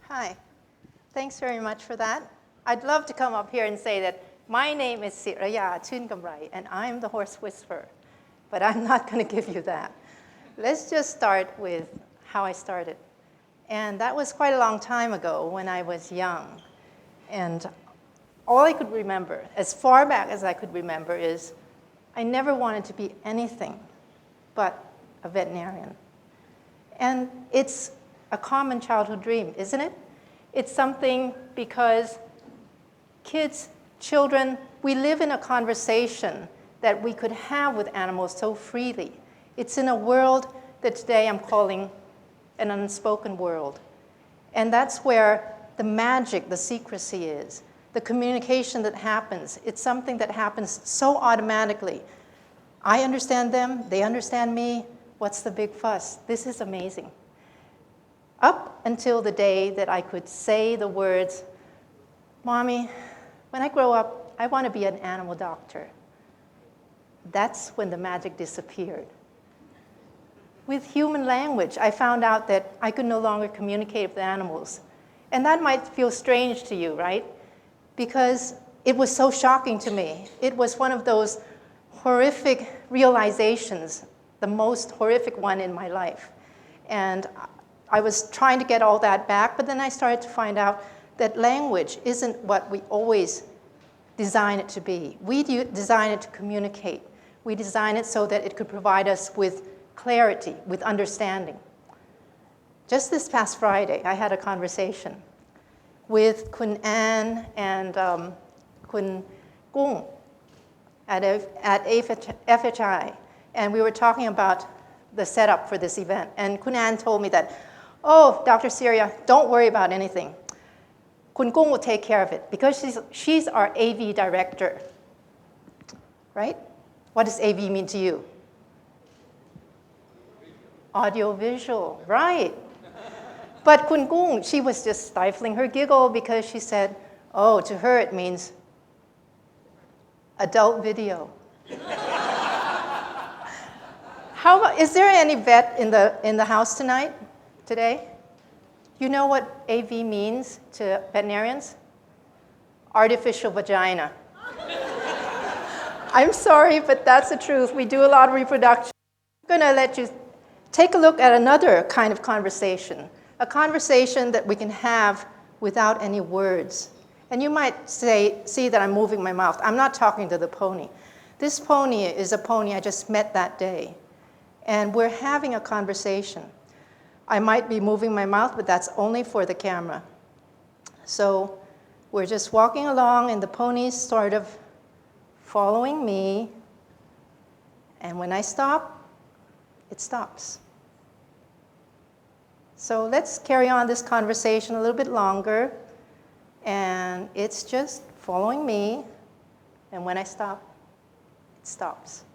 Hi. Thanks very much for that. I'd love to come up here and say that my name is Siraya Chuenkamrai, and I'm the horse whisperer, but I'm not going to give you that. Let's just start with how I started. And that was quite a long time ago when I was young. And all I could remember, as far back as I could remember, is I never wanted to be anything but a veterinarian. And it's a common childhood dream, isn't it? It's something because kids, children, we live in a conversation that we could have with animals so freely. It's in a world that today I'm calling an unspoken world. And that's where the magic, the secrecy is, the communication that happens. It's something that happens so automatically. I understand them, they understand me. What's the big fuss? This is amazing. Up until the day that I could say the words, "Mommy, when I grow up, I want to be an animal doctor." That's when the magic disappeared. With human language, I found out that I could no longer communicate with animals. And that might feel strange to you, right? Because it was so shocking to me. It was one of those horrific realizations, the most horrific one in my life. And I was trying to get all that back, but then I started to find out that language isn't what we always design it to be. We design it to communicate. We design it so that it could provide us with clarity, with understanding. Just this past Friday, I had a conversation with Kun Ann and Kun Gung at FHI, and we were talking about the setup for this event. And Kun Ann told me that, "Oh, Dr. Siraya, don't worry about anything. Kun Gung will take care of it because she's our AV director." Right? What does AV mean to you? Audio-visual, right. But Kun Gung, she was just stifling her giggle because she said, "Oh, to her it means adult video." How about, is there any vet in the house today? You know what AV means to veterinarians? Artificial vagina. I'm sorry, but that's the truth. We do a lot of reproduction. I'm going to let you take a look at another kind of conversation, a conversation that we can have without any words. And you might see that I'm moving my mouth. I'm not talking to the pony. This pony is a pony I just met that day. And we're having a conversation. I might be moving my mouth, but that's only for the camera. So we're just walking along, and the pony's sort of following me. And when I stop, it stops. So let's carry on this conversation a little bit longer. And it's just following me. And when I stop, it stops.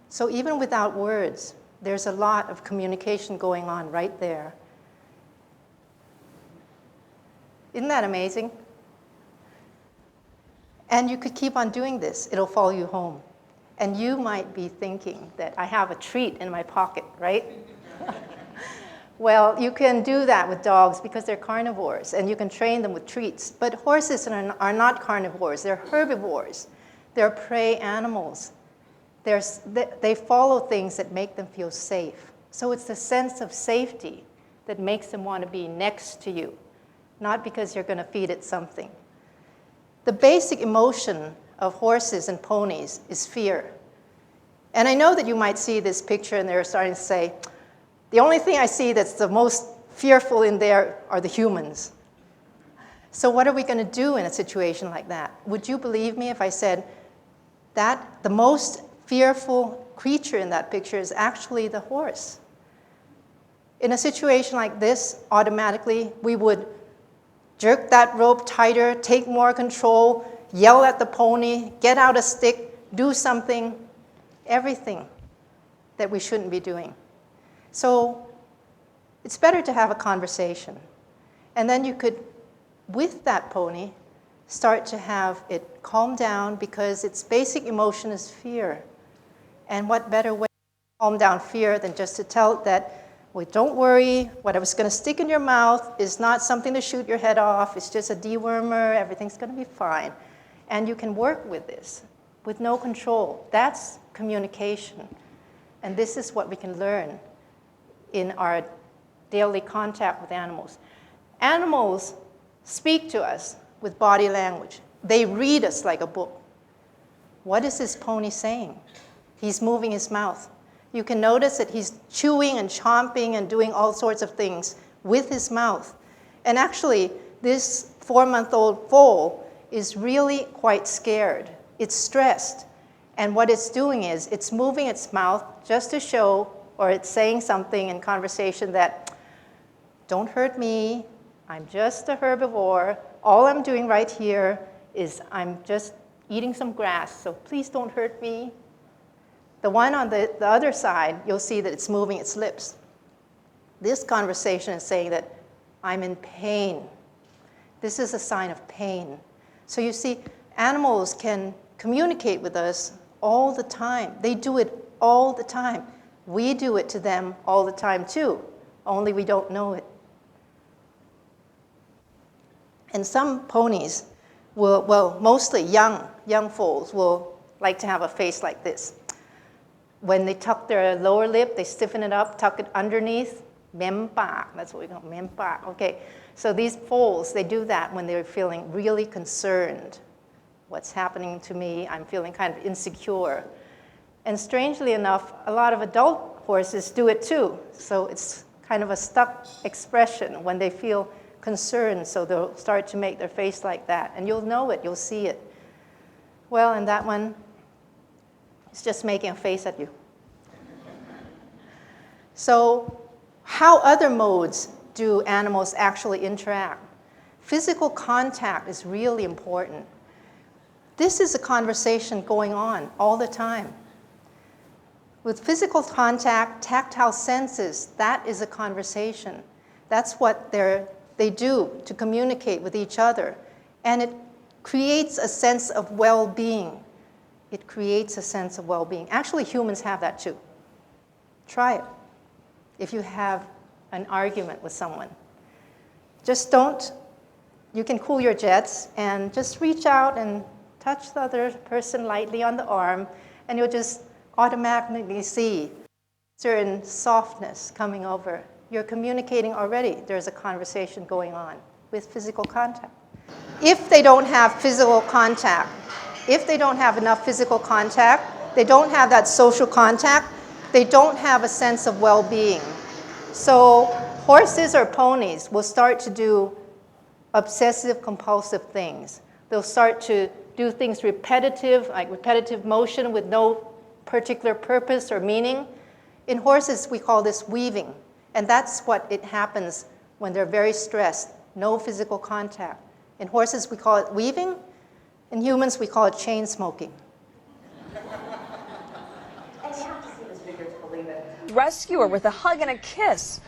So even without words, there's a lot of communication going on right there. Isn't that amazing? And you could keep on doing this. It'll follow you home. And you might be thinking that I have a treat in my pocket, right? Well, you can do that with dogs because they're carnivores, and you can train them with treats. But horses are not carnivores. They're herbivores. They're prey animals. They follow things that make them feel safe. So it's the sense of safety that makes them want to be next to you, not because you're going to feed it something. The basic emotion of horses and ponies is fear. And I know that you might see this picture and they're starting to say, the only thing I see that's the most fearful in there are the humans. So what are we going to do in a situation like that? Would you believe me if I said that the most fearful creature in that picture is actually the horse? In a situation like this, automatically we would jerk that rope tighter, take more control, yell at the pony, get out a stick, do something, everything that we shouldn't be doing. So it's better to have a conversation. And then you could, with that pony, start to have it calm down because its basic emotion is fear. And what better way to calm down fear than just to tell it that, well, don't worry, whatever's going to stick in your mouth is not something to shoot your head off. It's just a dewormer. Everything's going to be fine. And you can work with this with no control. That's communication. And this is what we can learn in our daily contact with animals. Animals speak to us with body language. They read us like a book. What is this pony saying? He's moving his mouth. You can notice that he's chewing and chomping and doing all sorts of things with his mouth. And actually, this 4-month-old foal is really quite scared. It's stressed. And what it's doing is it's moving its mouth just to show, or it's saying something in conversation that, don't hurt me, I'm just a herbivore. All I'm doing right here is I'm just eating some grass, so please don't hurt me. The one on the other side, you'll see that it's moving its lips. This conversation is saying that I'm in pain. This is a sign of pain. So you see, animals can communicate with us all the time. They do it all the time. We do it to them all the time too, only we don't know it. And some ponies will, well, mostly young foals will like to have a face like this. When they tuck their lower lip, they stiffen it up, tuck it underneath. Mem pak, that's what we call mem pak. Okay, so these foals, they do that when they're feeling really concerned. What's happening to me? I'm feeling kind of insecure. And strangely enough, a lot of adult horses do it too. So it's kind of a stuck expression when they feel concerned, so they'll start to make their face like that. And you'll know it, you'll see it. Well, and that one, it's just making a face at you. So how other modes do animals actually interact? Physical contact is really important. This is a conversation going on all the time. With physical contact, tactile senses, that is a conversation. That's what they do to communicate with each other. And it creates a sense of well-being. It creates a sense of well-being. Actually, humans have that too. Try it if you have an argument with someone. Just don't, you can cool your jets and just reach out and touch the other person lightly on the arm, and you'll just automatically see certain softness coming over. You're communicating already. There's a conversation going on with physical contact. If they don't have physical contact, if they don't have enough physical contact, they don't have that social contact, they don't have a sense of well-being. So horses or ponies will start to do obsessive compulsive things. They'll start to do things repetitive, like repetitive motion with no particular purpose or meaning. In horses, we call this weaving. And that's what it happens when they're very stressed, no physical contact. In horses, we call it weaving. In humans, we call it chain smoking. Rescuer with a hug and a kiss.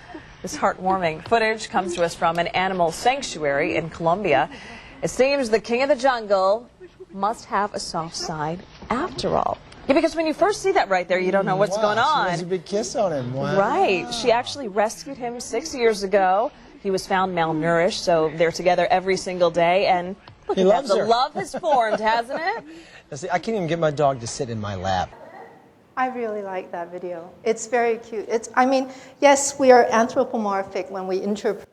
This heartwarming footage comes to us from an animal sanctuary in Colombia. It seems the king of the jungle must have a soft side after all. Yeah, because when you first see that right there, you don't know what's going on. She has a big kiss on him. Wow. Right. She actually rescued him 6 years ago. He was found malnourished, so they're together every single day. And look at that. The love has formed, hasn't it? See, I can't even get my dog to sit in my lap. I really like that video. It's very cute. I mean, yes, we are anthropomorphic when we interpret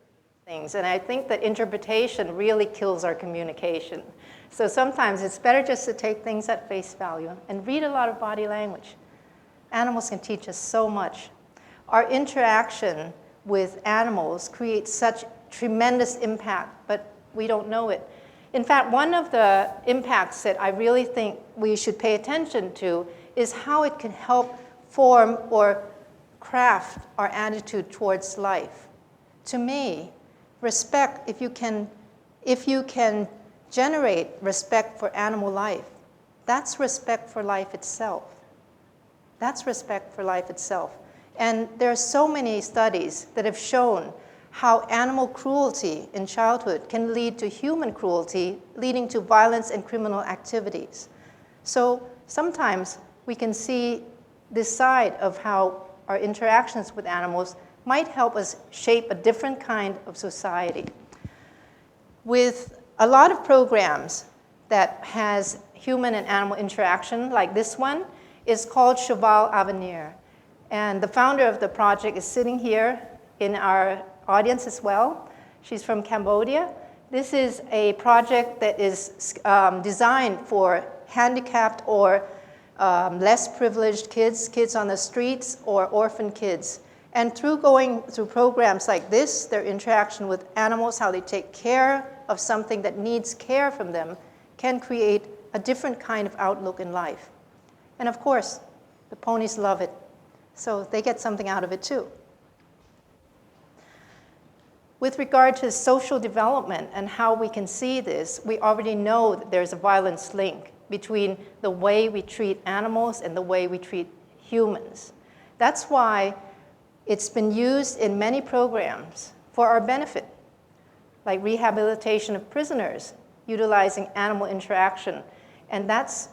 things, and I think that interpretation really kills our communication. So sometimes it's better just to take things at face value and read a lot of body language. Animals can teach us so much. Our interaction with animals creates such tremendous impact, but we don't know it. In fact, one of the impacts that I really think we should pay attention to is how it can help form or craft our attitude towards life. To me, respect, if you can generate respect for animal life, that's respect for life itself. That's respect for life itself. And there are so many studies that have shown how animal cruelty in childhood can lead to human cruelty, leading to violence and criminal activities. So sometimes we can see this side of how our interactions with animals might help us shape a different kind of society. With a lot of programs that has human and animal interaction, like this one, is called Cheval Avenir. And the founder of the project is sitting here in our audience as well. She's from Cambodia. This is a project that is designed for handicapped or less privileged kids, kids on the streets, or orphan kids. And through going through programs like this, their interaction with animals, how they take care of something that needs care from them, can create a different kind of outlook in life. And of course, the ponies love it, so they get something out of it too. With regard to social development and how we can see this, we already know that there's a violence link between the way we treat animals and the way we treat humans. That's why it's been used in many programs for our benefit, like rehabilitation of prisoners, utilizing animal interaction. And that's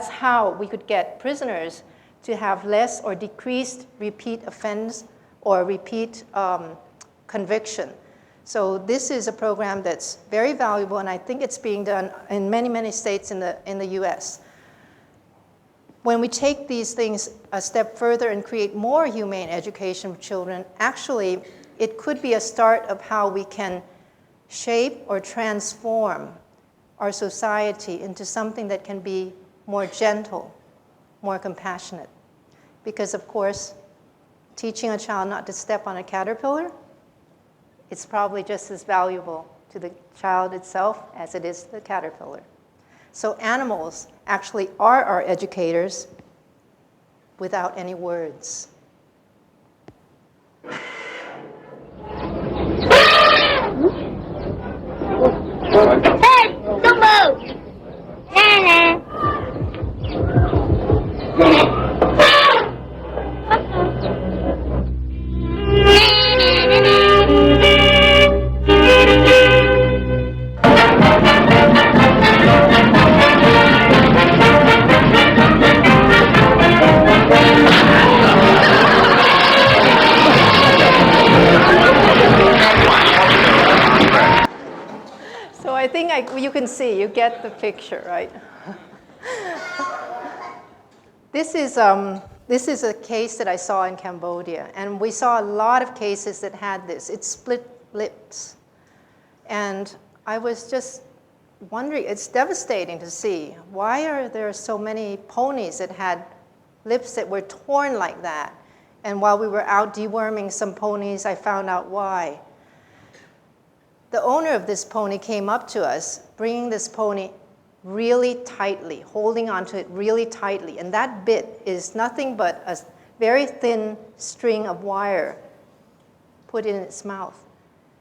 how we could get prisoners to have less or decreased repeat offense or repeat conviction. So this is a program that's very valuable, and I think it's being done in many, many states in the US. When we take these things a step further and create more humane education for children, actually, it could be a start of how we can shape or transform our society into something that can be more gentle, more compassionate. Because, of course, teaching a child not to step on a caterpillar, it's probably just as valuable to the child itself as it is to the caterpillar. So animals actually are our educators without any words. Hey, don't move! So I think you can see, you get the picture, right? This is a case that I saw in Cambodia, and we saw a lot of cases that had this. It split lips. And I was just wondering, it's devastating to see. Why are there so many ponies that had lips that were torn like that? And while we were out deworming some ponies, I found out why. The owner of this pony came up to us, bringing this pony really tightly, holding onto it really tightly. And that bit is nothing but a very thin string of wire put in its mouth.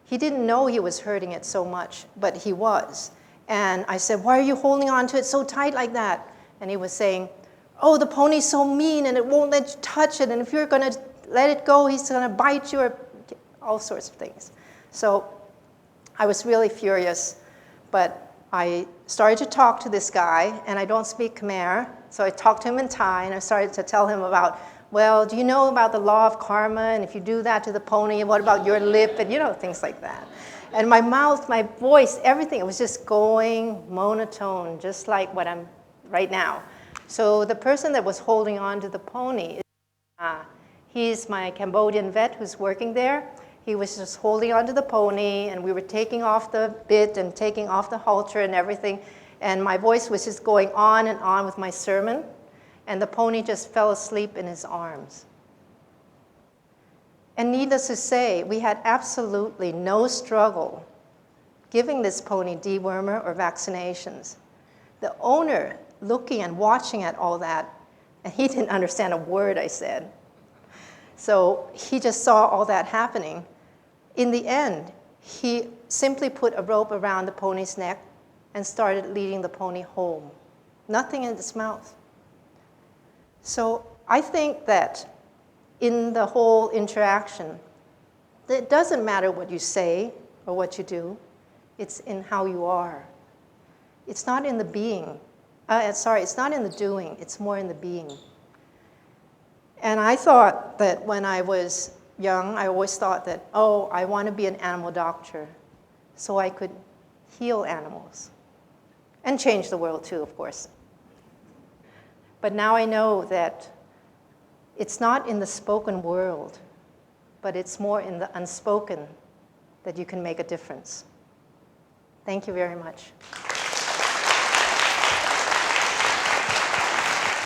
He didn't know he was hurting it so much, but he was. And I said, why are you holding onto it so tight like that? And he was saying, oh, the pony's so mean and it won't let you touch it. And if you're going to let it go, he's going to bite you, or all sorts of things. So I was really furious, but I started to talk to this guy, and I don't speak Khmer, so I talked to him in Thai, and I started to tell him about, well, do you know about the law of karma, and if you do that to the pony, what about your lip, and things like that. And my mouth, my voice, everything, it was just going monotone, just like what I'm right now. So the person that was holding on to the pony, he's my Cambodian vet who's working there. He was just holding onto the pony, and we were taking off the bit and taking off the halter and everything. And my voice was just going on and on with my sermon, and the pony just fell asleep in his arms. And needless to say, we had absolutely no struggle giving this pony dewormer or vaccinations. The owner looking and watching at all that, and he didn't understand a word I said. So he just saw all that happening. In the end, he simply put a rope around the pony's neck and started leading the pony home. Nothing in its mouth. So I think that in the whole interaction, it doesn't matter what you say or what you do. It's in how you are. It's not in the being. It's not in the doing. It's more in the being. And I thought that when I was young, I always thought that, oh, I want to be an animal doctor so I could heal animals and change the world too, of course. But now I know that it's not in the spoken world, but it's more in the unspoken that you can make a difference. Thank you very much.